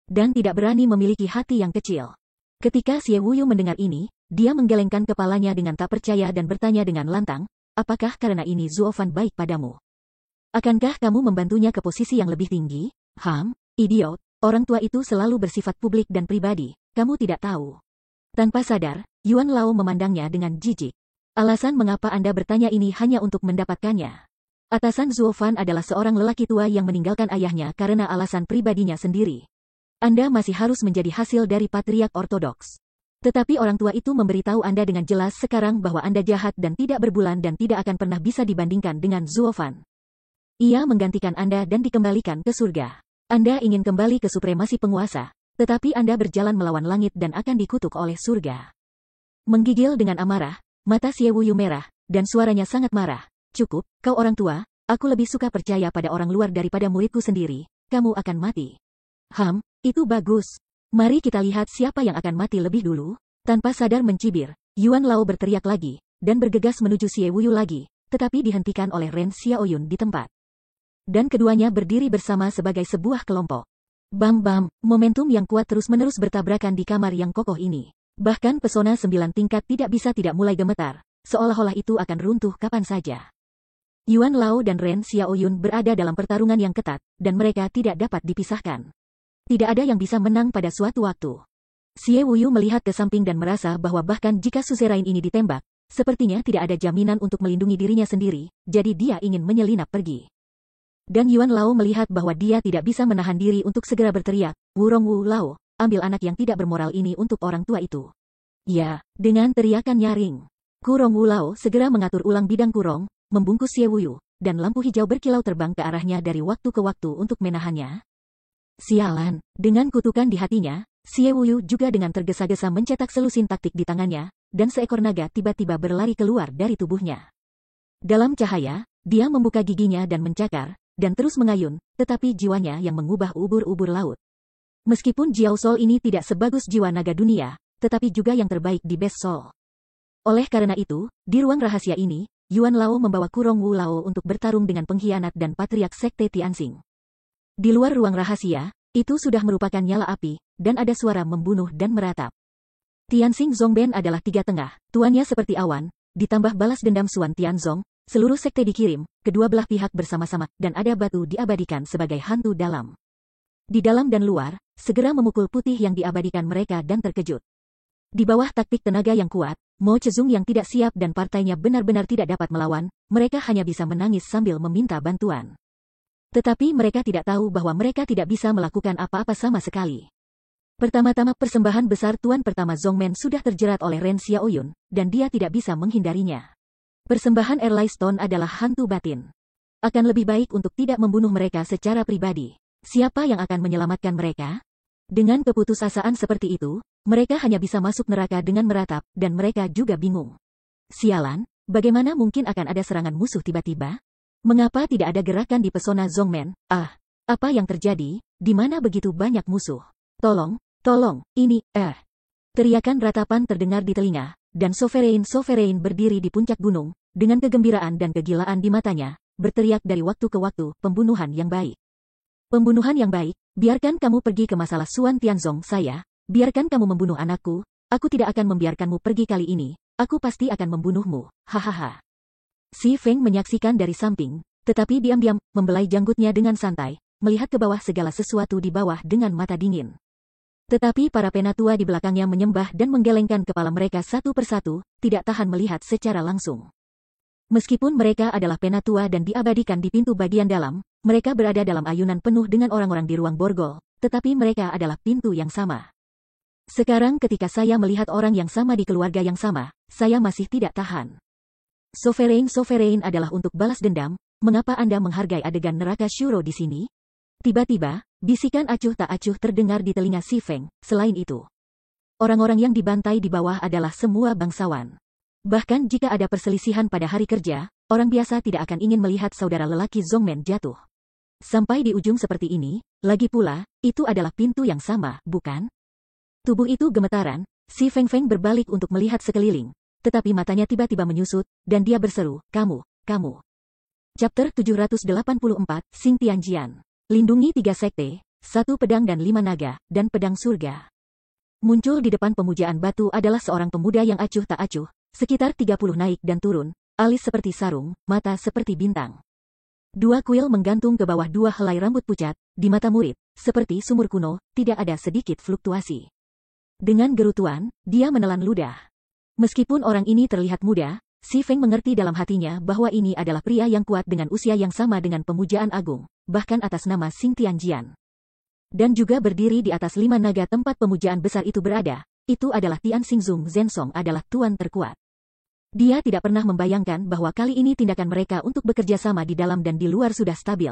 dan tidak berani memiliki hati yang kecil. Ketika Xie Wuyu mendengar ini, dia menggelengkan kepalanya dengan tak percaya dan bertanya dengan lantang, apakah karena ini Zuofan baik padamu? Akankah kamu membantunya ke posisi yang lebih tinggi? Idiot, orang tua itu selalu bersifat publik dan pribadi, kamu tidak tahu. Tanpa sadar, Yuan Lao memandangnya dengan jijik. Alasan mengapa Anda bertanya ini hanya untuk mendapatkannya. Atasan Zuofan adalah seorang lelaki tua yang meninggalkan ayahnya karena alasan pribadinya sendiri. Anda masih harus menjadi hasil dari patriark ortodoks. Tetapi orang tua itu memberitahu Anda dengan jelas sekarang bahwa Anda jahat dan tidak berbulan dan tidak akan pernah bisa dibandingkan dengan Zuofan. Ia menggantikan Anda dan dikembalikan ke surga. Anda ingin kembali ke supremasi penguasa, tetapi Anda berjalan melawan langit dan akan dikutuk oleh surga. Menggigil dengan amarah, mata Xie Wuyu merah, dan suaranya sangat marah. Cukup, kau orang tua, aku lebih suka percaya pada orang luar daripada muridku sendiri, kamu akan mati. Itu bagus. Mari kita lihat siapa yang akan mati lebih dulu. Tanpa sadar mencibir, Yuan Lao berteriak lagi, dan bergegas menuju Xie Wuyu lagi, tetapi dihentikan oleh Ren Xiaoyun di tempat. Dan keduanya berdiri bersama sebagai sebuah kelompok. Bam, momentum yang kuat terus-menerus bertabrakan di kamar yang kokoh ini. Bahkan pesona 9 tingkat tidak bisa tidak mulai gemetar, seolah-olah itu akan runtuh kapan saja. Yuan Lao dan Ren Xiaoyun berada dalam pertarungan yang ketat, dan mereka tidak dapat dipisahkan. Tidak ada yang bisa menang pada suatu waktu. Xie Wuyu melihat ke samping dan merasa bahwa bahkan jika suzerain ini ditembak, sepertinya tidak ada jaminan untuk melindungi dirinya sendiri, jadi dia ingin menyelinap pergi. Dan Yuan Lao melihat bahwa dia tidak bisa menahan diri untuk segera berteriak, Wurong Wu Lao, ambil anak yang tidak bermoral ini untuk orang tua itu. Ya, dengan teriakan nyaring. Kurong Wu Lao segera mengatur ulang bidang kurong, membungkus Xie Wuyu, dan lampu hijau berkilau terbang ke arahnya dari waktu ke waktu untuk menahannya. Sialan, dengan kutukan di hatinya, Xie Wuyu juga dengan tergesa-gesa mencetak selusin taktik di tangannya, dan seekor naga tiba-tiba berlari keluar dari tubuhnya. Dalam cahaya, dia membuka giginya dan mencakar, dan terus mengayun, tetapi jiwanya yang mengubah ubur-ubur laut. Meskipun Jiao Soul ini tidak sebagus jiwa naga dunia, tetapi juga yang terbaik di Best Soul. Oleh karena itu, di ruang rahasia ini, Yuan Lao membawa Kurong Wu Lao untuk bertarung dengan pengkhianat dan patriark sekte Tianxing. Di luar ruang rahasia, itu sudah merupakan nyala api, dan ada suara membunuh dan meratap. Tianxing Zongben adalah tiga tengah, tuannya seperti awan, ditambah balas dendam Suan Tianzong, seluruh sekte dikirim, kedua belah pihak bersama-sama, dan ada batu diabadikan sebagai hantu dalam. Di dalam dan luar, segera memukul putih yang diabadikan mereka dan terkejut. Di bawah taktik tenaga yang kuat, Mo Chezung yang tidak siap dan partainya benar-benar tidak dapat melawan, mereka hanya bisa menangis sambil meminta bantuan. Tetapi mereka tidak tahu bahwa mereka tidak bisa melakukan apa-apa sama sekali. Pertama-tama persembahan besar tuan pertama Zongmen sudah terjerat oleh Ren Xiaoyun, dan dia tidak bisa menghindarinya. Persembahan Erlai Stone adalah hantu batin. Akan lebih baik untuk tidak membunuh mereka secara pribadi. Siapa yang akan menyelamatkan mereka? Dengan keputusasaan seperti itu, mereka hanya bisa masuk neraka dengan meratap, dan mereka juga bingung. Sialan, bagaimana mungkin akan ada serangan musuh tiba-tiba? Mengapa tidak ada gerakan di pesona Zongmen? Apa yang terjadi? Di mana begitu banyak musuh? Tolong, ini, Teriakan ratapan terdengar di telinga, dan Sovereign berdiri di puncak gunung, dengan kegembiraan dan kegilaan di matanya, berteriak dari waktu ke waktu, pembunuhan yang baik. Pembunuhan yang baik, biarkan kamu pergi ke masalah Suan Tianzong saya, biarkan kamu membunuh anakku, aku tidak akan membiarkanmu pergi kali ini, aku pasti akan membunuhmu, hahaha. Si Feng menyaksikan dari samping, tetapi diam-diam, membelai janggutnya dengan santai, melihat ke bawah segala sesuatu di bawah dengan mata dingin. Tetapi para penatua di belakangnya menyembah dan menggelengkan kepala mereka satu persatu, tidak tahan melihat secara langsung. Meskipun mereka adalah penatua dan diabadikan di pintu bagian dalam, mereka berada dalam ayunan penuh dengan orang-orang di ruang borgol, tetapi mereka adalah pintu yang sama. Sekarang ketika saya melihat orang yang sama di keluarga yang sama, saya masih tidak tahan. Sovereign adalah untuk balas dendam, mengapa Anda menghargai adegan neraka Shuro di sini? Tiba-tiba, bisikan acuh tak acuh terdengar di telinga Si Feng, selain itu. Orang-orang yang dibantai di bawah adalah semua bangsawan. Bahkan jika ada perselisihan pada hari kerja, orang biasa tidak akan ingin melihat saudara lelaki Zongmen jatuh. Sampai di ujung seperti ini, lagi pula, itu adalah pintu yang sama, bukan? Tubuh itu gemetaran, Si Feng berbalik untuk melihat sekeliling. Tetapi matanya tiba-tiba menyusut, dan dia berseru, kamu. Chapter 784, Xing Tianjian. Lindungi tiga sekte, 1 pedang dan 5 naga, dan pedang surga. Muncul di depan pemujaan batu adalah seorang pemuda yang acuh tak acuh, sekitar 30 naik dan turun, alis seperti sarung, mata seperti bintang. 2 kuil menggantung ke bawah 2 helai rambut pucat, di mata murid, seperti sumur kuno, tidak ada sedikit fluktuasi. Dengan gerutuan, dia menelan ludah. Meskipun orang ini terlihat muda, Si Feng mengerti dalam hatinya bahwa ini adalah pria yang kuat dengan usia yang sama dengan pemujaan agung, bahkan atas nama Xing Tianjian. Dan juga berdiri di atas 5 naga tempat pemujaan besar itu berada, itu adalah Tian Xingzong Zensong adalah tuan terkuat. Dia tidak pernah membayangkan bahwa kali ini tindakan mereka untuk bekerja sama di dalam dan di luar sudah stabil.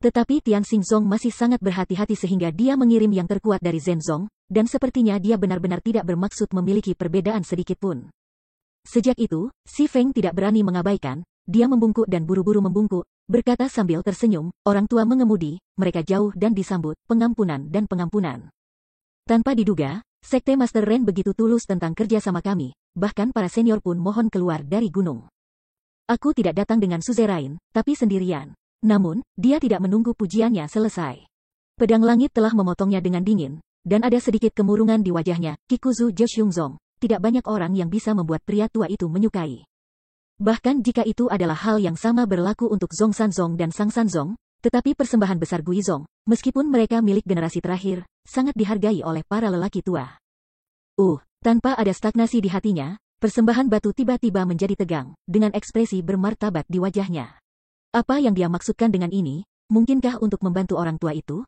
Tetapi Tian Xingzong masih sangat berhati-hati sehingga dia mengirim yang terkuat dari Zenzong, dan sepertinya dia benar-benar tidak bermaksud memiliki perbedaan sedikitpun. Sejak itu, Si Feng tidak berani mengabaikan, dia membungkuk dan buru-buru membungkuk, berkata sambil tersenyum, orang tua mengemudi, mereka jauh dan disambut, pengampunan dan pengampunan. Tanpa diduga, Sekte Master Ren begitu tulus tentang kerja sama kami, bahkan para senior pun mohon keluar dari gunung. Aku tidak datang dengan suzerain, tapi sendirian. Namun, dia tidak menunggu pujiannya selesai. Pedang langit telah memotongnya dengan dingin, dan ada sedikit kemurungan di wajahnya, Kikuzu Joshungzong. Tidak banyak orang yang bisa membuat pria tua itu menyukai. Bahkan jika itu adalah hal yang sama berlaku untuk Zhong Sanzong dan Sang Sanzong, tetapi persembahan besar Guizong, meskipun mereka milik generasi terakhir, sangat dihargai oleh para lelaki tua. Tanpa ada stagnasi di hatinya, persembahan batu tiba-tiba menjadi tegang, dengan ekspresi bermartabat di wajahnya. Apa yang dia maksudkan dengan ini? Mungkinkah untuk membantu orang tua itu?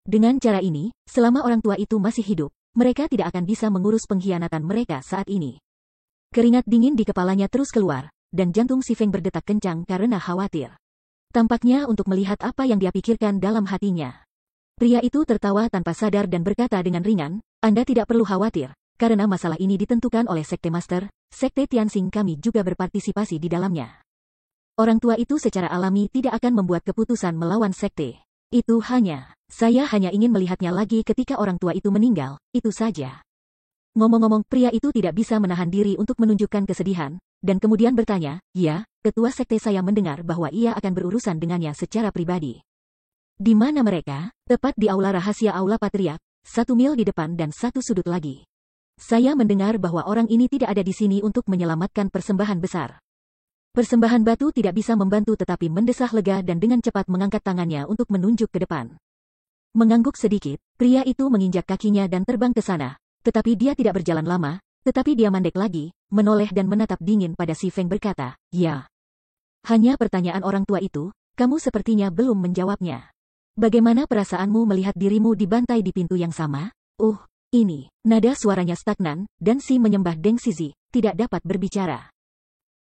Dengan cara ini, selama orang tua itu masih hidup, mereka tidak akan bisa mengurus pengkhianatan mereka saat ini. Keringat dingin di kepalanya terus keluar, dan jantung Si Feng berdetak kencang karena khawatir. Tampaknya untuk melihat apa yang dia pikirkan dalam hatinya. Pria itu tertawa tanpa sadar dan berkata dengan ringan, Anda tidak perlu khawatir, karena masalah ini ditentukan oleh Sekte Master, Sekte Tianxing kami juga berpartisipasi di dalamnya. Orang tua itu secara alami tidak akan membuat keputusan melawan Sekte. Saya hanya ingin melihatnya lagi ketika orang tua itu meninggal, itu saja. Ngomong-ngomong, pria itu tidak bisa menahan diri untuk menunjukkan kesedihan, dan kemudian bertanya, ya, ketua sekte saya mendengar bahwa ia akan berurusan dengannya secara pribadi. Di mana mereka? Tepat di aula rahasia Aula Patriark, 1 mil di depan dan 1 sudut lagi. Saya mendengar bahwa orang ini tidak ada di sini untuk menyelamatkan persembahan besar. Persembahan batu tidak bisa membantu tetapi mendesah lega dan dengan cepat mengangkat tangannya untuk menunjuk ke depan. Mengangguk sedikit, pria itu menginjak kakinya dan terbang ke sana, tetapi dia tidak berjalan lama, tetapi dia mandek lagi, menoleh dan menatap dingin pada Si Feng berkata, ya. Hanya pertanyaan orang tua itu, kamu sepertinya belum menjawabnya. Bagaimana perasaanmu melihat dirimu dibantai di pintu yang sama? Ini, nada suaranya stagnan, dan Si menyembah Deng Sizi, tidak dapat berbicara.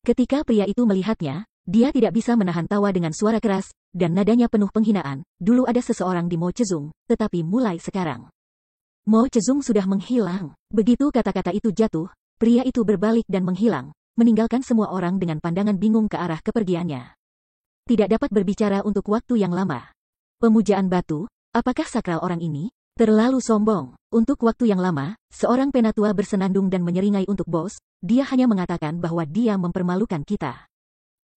Ketika pria itu melihatnya, dia tidak bisa menahan tawa dengan suara keras, dan nadanya penuh penghinaan. Dulu ada seseorang di Mo Chezung, tetapi mulai sekarang Mo Chezung sudah menghilang. Begitu kata-kata itu jatuh, pria itu berbalik dan menghilang, meninggalkan semua orang dengan pandangan bingung ke arah kepergiannya. Tidak dapat berbicara untuk waktu yang lama. Pemujaan batu, apakah sakral orang ini? Terlalu sombong. Untuk waktu yang lama, seorang penatua bersenandung dan menyeringai untuk bos, dia hanya mengatakan bahwa dia mempermalukan kita.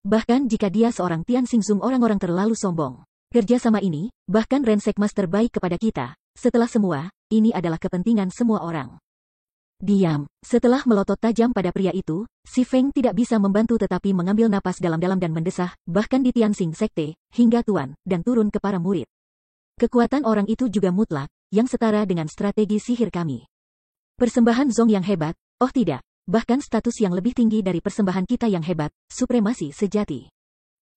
Bahkan jika dia seorang Tian Xingzong orang-orang terlalu sombong. Kerjasama ini, bahkan Rensek Master baik kepada kita. Setelah semua, ini adalah kepentingan semua orang. Diam. Setelah melotot tajam pada pria itu, Si Feng tidak bisa membantu tetapi mengambil napas dalam-dalam dan mendesah, bahkan di Tianxing Sekte, hingga tuan, dan turun ke para murid. Kekuatan orang itu juga mutlak, yang setara dengan strategi sihir kami. Persembahan Zong yang hebat, tidak. Bahkan status yang lebih tinggi dari persembahan kita yang hebat, supremasi sejati.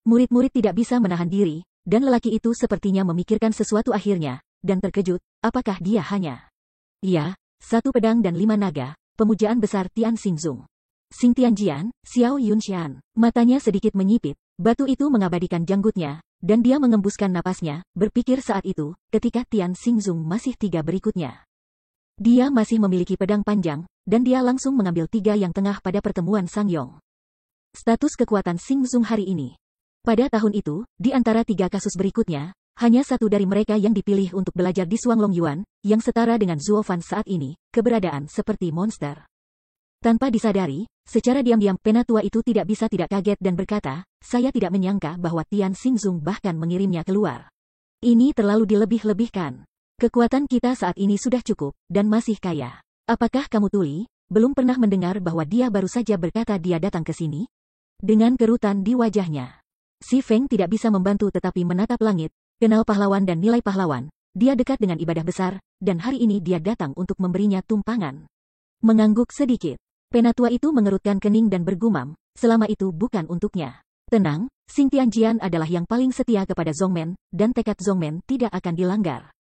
Murid-murid tidak bisa menahan diri, dan lelaki itu sepertinya memikirkan sesuatu akhirnya, dan terkejut, apakah dia hanya? Ya, 1 pedang dan 5 naga, pemujaan besar Tian Xingzong. Xing Tianjian, Xiao Yunshan, matanya sedikit menyipit, batu itu mengabadikan janggutnya, dan dia mengembuskan napasnya, berpikir saat itu, ketika Tian Xingzong masih 3 berikutnya. Dia masih memiliki pedang panjang, dan dia langsung mengambil 3 yang tengah pada pertemuan Sangyong. Status kekuatan Xingzong hari ini. Pada tahun itu, di antara 3 kasus berikutnya, hanya 1 dari mereka yang dipilih untuk belajar di Shuanglong Yuan, yang setara dengan Zuo Fan saat ini, keberadaan seperti monster. Tanpa disadari, secara diam-diam penatua itu tidak bisa tidak kaget dan berkata, saya tidak menyangka bahwa Tian Xingzong bahkan mengirimnya keluar. Ini terlalu dilebih-lebihkan. Kekuatan kita saat ini sudah cukup, dan masih kaya. Apakah kamu tuli, belum pernah mendengar bahwa dia baru saja berkata dia datang ke sini? Dengan kerutan di wajahnya. Si Feng tidak bisa membantu tetapi menatap langit, kenal pahlawan dan nilai pahlawan. Dia dekat dengan ibadah besar, dan hari ini dia datang untuk memberinya tumpangan. Mengangguk sedikit. Penatua itu mengerutkan kening dan bergumam, selama itu bukan untuknya. Tenang, Xing Tianjian adalah yang paling setia kepada Zhongmen, dan tekad Zhongmen tidak akan dilanggar.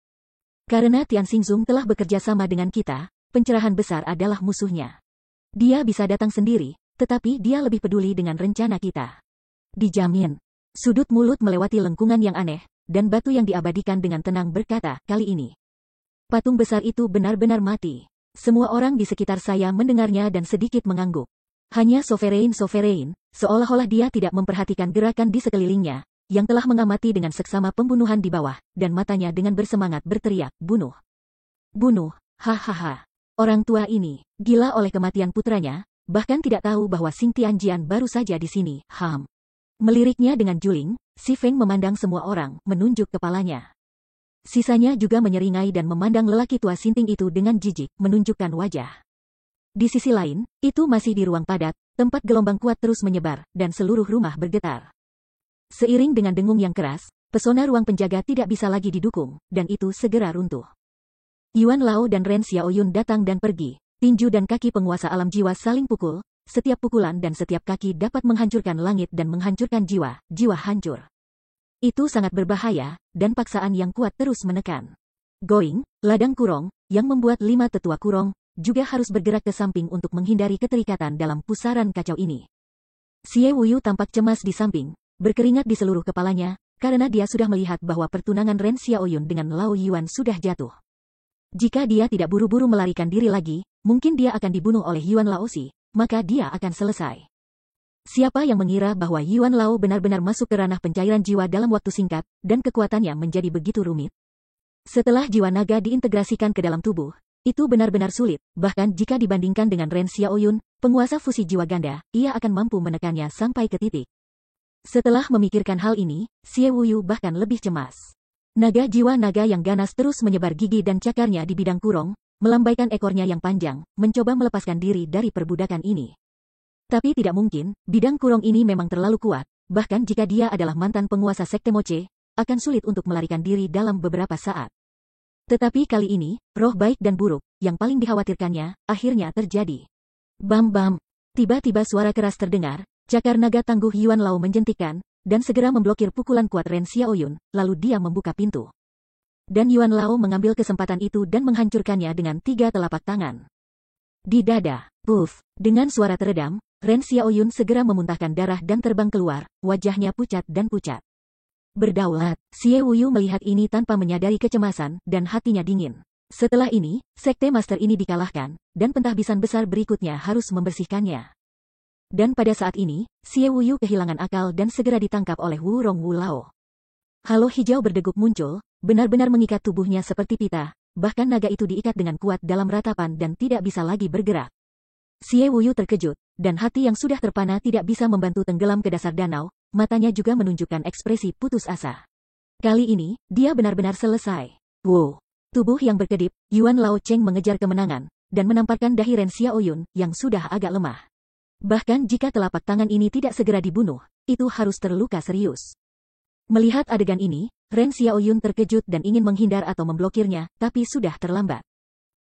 Karena Tian Xingzong telah bekerja sama dengan kita, pencerahan besar adalah musuhnya. Dia bisa datang sendiri, tetapi dia lebih peduli dengan rencana kita. Dijamin. Sudut mulut melewati lengkungan yang aneh, dan batu yang diabadikan dengan tenang berkata, kali ini. Patung besar itu benar-benar mati. Semua orang di sekitar saya mendengarnya dan sedikit mengangguk. Hanya sovereign, seolah-olah dia tidak memperhatikan gerakan di sekelilingnya, yang telah mengamati dengan seksama pembunuhan di bawah, dan matanya dengan bersemangat berteriak, bunuh. Bunuh, hahaha. Orang tua ini, gila oleh kematian putranya, bahkan tidak tahu bahwa Xing Tianjian baru saja di sini, Meliriknya dengan juling, si Feng memandang semua orang, menunjuk kepalanya. Sisanya juga menyeringai dan memandang lelaki tua sinting itu dengan jijik, menunjukkan wajah. Di sisi lain, itu masih di ruang padat, tempat gelombang kuat terus menyebar, dan seluruh rumah bergetar. Seiring dengan dengung yang keras, pesona ruang penjaga tidak bisa lagi didukung, dan itu segera runtuh. Yuan Lao dan Ren Xiaoyun datang dan pergi, tinju dan kaki penguasa alam jiwa saling pukul, setiap pukulan dan setiap kaki dapat menghancurkan langit dan menghancurkan jiwa hancur. Itu sangat berbahaya, dan paksaan yang kuat terus menekan. Going, ladang kurong, yang membuat 5 tetua kurong, juga harus bergerak ke samping untuk menghindari keterikatan dalam pusaran kacau ini. Xie Wuyu tampak cemas di samping, berkeringat di seluruh kepalanya, karena dia sudah melihat bahwa pertunangan Ren Xiaoyun dengan Lao Yuan sudah jatuh. Jika dia tidak buru-buru melarikan diri lagi, mungkin dia akan dibunuh oleh Yuan Laosi, maka dia akan selesai. Siapa yang mengira bahwa Yuan Lao benar-benar masuk ke ranah pencairan jiwa dalam waktu singkat, dan kekuatannya menjadi begitu rumit? Setelah jiwa naga diintegrasikan ke dalam tubuh, itu benar-benar sulit, bahkan jika dibandingkan dengan Ren Xiaoyun, penguasa fusi jiwa ganda, ia akan mampu menekannya sampai ke titik. Setelah memikirkan hal ini, Xie Wuyu bahkan lebih cemas. Naga jiwa naga yang ganas terus menyebar gigi dan cakarnya di bidang kurong, melambaikan ekornya yang panjang, mencoba melepaskan diri dari perbudakan ini. Tapi tidak mungkin, bidang kurong ini memang terlalu kuat, bahkan jika dia adalah mantan penguasa Sekte Moche, akan sulit untuk melarikan diri dalam beberapa saat. Tetapi kali ini, roh baik dan buruk, yang paling dikhawatirkannya, akhirnya terjadi. Bam-bam. Tiba-tiba suara keras terdengar, cakar naga tangguh Yuan Lao menjentikkan, dan segera memblokir pukulan kuat Ren Xiaoyun, lalu dia membuka pintu. Dan Yuan Lao mengambil kesempatan itu dan menghancurkannya dengan 3 telapak tangan. Di dada, puff, dengan suara teredam, Ren Xiaoyun segera memuntahkan darah dan terbang keluar, wajahnya pucat dan pucat. Berdaulat, Xie Wuyu melihat ini tanpa menyadari kecemasan, dan hatinya dingin. Setelah ini, Sekte Master ini dikalahkan, dan pentahbisan besar berikutnya harus membersihkannya. Dan pada saat ini, Xie Wuyu kehilangan akal dan segera ditangkap oleh Wu Rongwu Lao. Halo hijau berdegup muncul, benar-benar mengikat tubuhnya seperti pita, bahkan naga itu diikat dengan kuat dalam ratapan dan tidak bisa lagi bergerak. Xie Wuyu terkejut, dan hati yang sudah terpana tidak bisa membantu tenggelam ke dasar danau, matanya juga menunjukkan ekspresi putus asa. Kali ini, dia benar-benar selesai. Wow! Tubuh yang berkedip, Yuan Lao Cheng mengejar kemenangan, dan menamparkan dahi Ren Xiaoyun, yang sudah agak lemah. Bahkan jika telapak tangan ini tidak segera dibunuh, itu harus terluka serius. Melihat adegan ini, Ren Xiaoyun terkejut dan ingin menghindar atau memblokirnya, tapi sudah terlambat.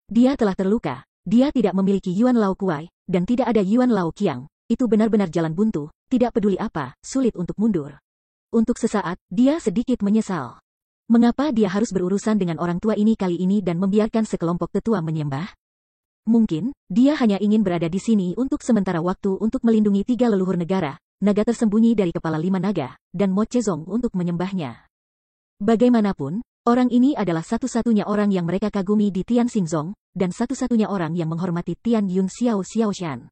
Dia telah terluka, dia tidak memiliki Yuan Lao Kuai, dan tidak ada Yuan Lao Qiang. Itu benar-benar jalan buntu, tidak peduli apa, sulit untuk mundur. Untuk sesaat, dia sedikit menyesal. Mengapa dia harus berurusan dengan orang tua ini kali ini dan membiarkan sekelompok tetua menyembah? Mungkin, dia hanya ingin berada di sini untuk sementara waktu untuk melindungi 3 leluhur negara, naga tersembunyi dari kepala 5 naga, dan Mo Chezong untuk menyembahnya. Bagaimanapun, orang ini adalah satu-satunya orang yang mereka kagumi di Tian Xingzong, dan satu-satunya orang yang menghormati Tian Yun Xiao Xiaoshan.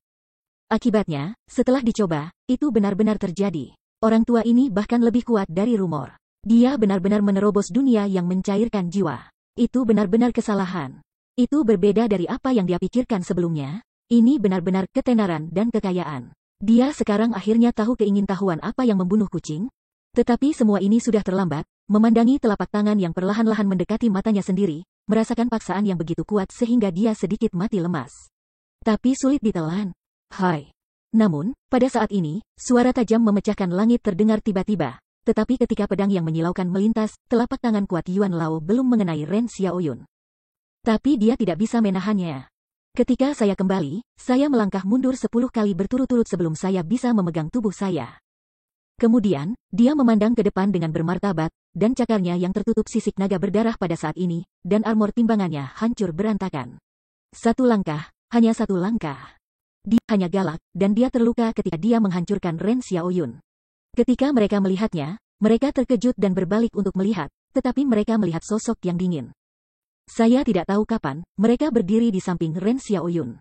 Akibatnya, setelah dicoba, itu benar-benar terjadi. Orang tua ini bahkan lebih kuat dari rumor. Dia benar-benar menerobos dunia yang mencairkan jiwa. Itu benar-benar kesalahan. Itu berbeda dari apa yang dia pikirkan sebelumnya. Ini benar-benar ketenaran dan kekayaan. Dia sekarang akhirnya tahu keingintahuan apa yang membunuh kucing. Tetapi semua ini sudah terlambat, memandangi telapak tangan yang perlahan-lahan mendekati matanya sendiri, merasakan paksaan yang begitu kuat sehingga dia sedikit mati lemas. Tapi sulit ditelan. Hai. Namun, pada saat ini, suara tajam memecahkan langit terdengar tiba-tiba. Tetapi ketika pedang yang menyilaukan melintas, telapak tangan kuat Yuan Lao belum mengenai Ren Xiaoyun. Tapi dia tidak bisa menahannya. Ketika saya kembali, saya melangkah mundur 10 kali berturut-turut sebelum saya bisa memegang tubuh saya. Kemudian, dia memandang ke depan dengan bermartabat, dan cakarnya yang tertutup sisik naga berdarah pada saat ini, dan armor timbangannya hancur berantakan. Satu langkah, hanya satu langkah. Dia hanya galak, dan dia terluka ketika dia menghancurkan Ren Xiaoyun. Ketika mereka melihatnya, mereka terkejut dan berbalik untuk melihat, tetapi mereka melihat sosok yang dingin. Saya tidak tahu kapan, mereka berdiri di samping Ren Xiaoyun.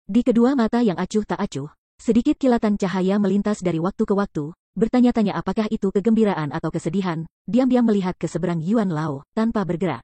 Di kedua mata yang acuh tak acuh, sedikit kilatan cahaya melintas dari waktu ke waktu, bertanya-tanya apakah itu kegembiraan atau kesedihan, diam-diam melihat ke seberang Yuan Lao, tanpa bergerak.